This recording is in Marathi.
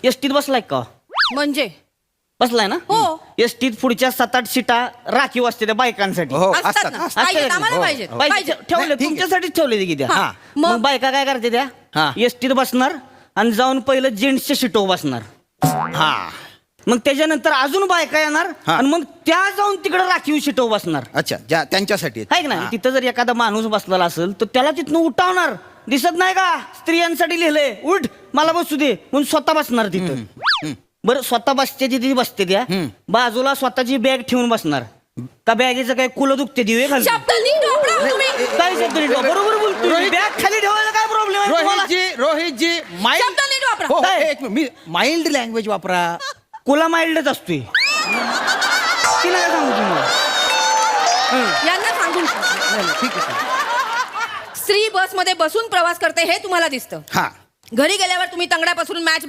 एसटीत बसलाय का? म्हणजे बसलाय ना? हो. एसटीत पुढच्या 7-8 सीटा राखीव असते त्या बायकांसाठी. हो असतात असतात ना. असतात. पाहिजेत, असतात. आम्हाला हो, पाहिजेत हो. पाहिजे पाहिजेत. ठेवले ठीक आहे. तुमच्यासाठीच ठेवले की द्या. हा. मग मग? बायका काय करते त्या? हा. एसटीत बसणार आणि जाऊन पहिलं जेंट्सच्या सीटवर बसणार. हा मग त्याच्यानंतर अजून बायका येणार हा. आणि मग त्या जाऊन तिकडे राखीव सीटवर बसणार. अच्छा ज्या त्यांच्यासाठी आहेत. आहे की नाही? हा. तिथं जर एखादा माणूस बसलेला असेल तर त्याला तिथनं उठावणार. दिसत नाही का स्त्रियांसाठी लिहिलंय उठ मला बसू दे म्हणून स्वतः बसणार तिथं. बरं स्वतः बसते तिथे बसते त्या बाजूला स्वतःची बॅग ठेवून बसणार का बॅगेचं काय कुलं दुखते दिवे खाली शब्द नीट वापरा तुम्ही. काय शब्द नीट वापरा? बरोबर बोलतोय रोहित- बॅग खाली ठेवायला काय प्रॉब्लेम आहे तुम्हाला? रोहितजी शब्द नीट वापरा. हो, काय? एक मिनिट. मी माइल्ड लँग्वेज वापरा. कुला माइल्डच असतोय तिला काय सांगू तुम्हाला? यांना सांगून ठीक आहे स्त्री बसमध्ये बसून प्रवास करते हे तुम्हाला दिसतं. हा घरी गेल्यावर तुम्ही तंगड्यापासून मॅच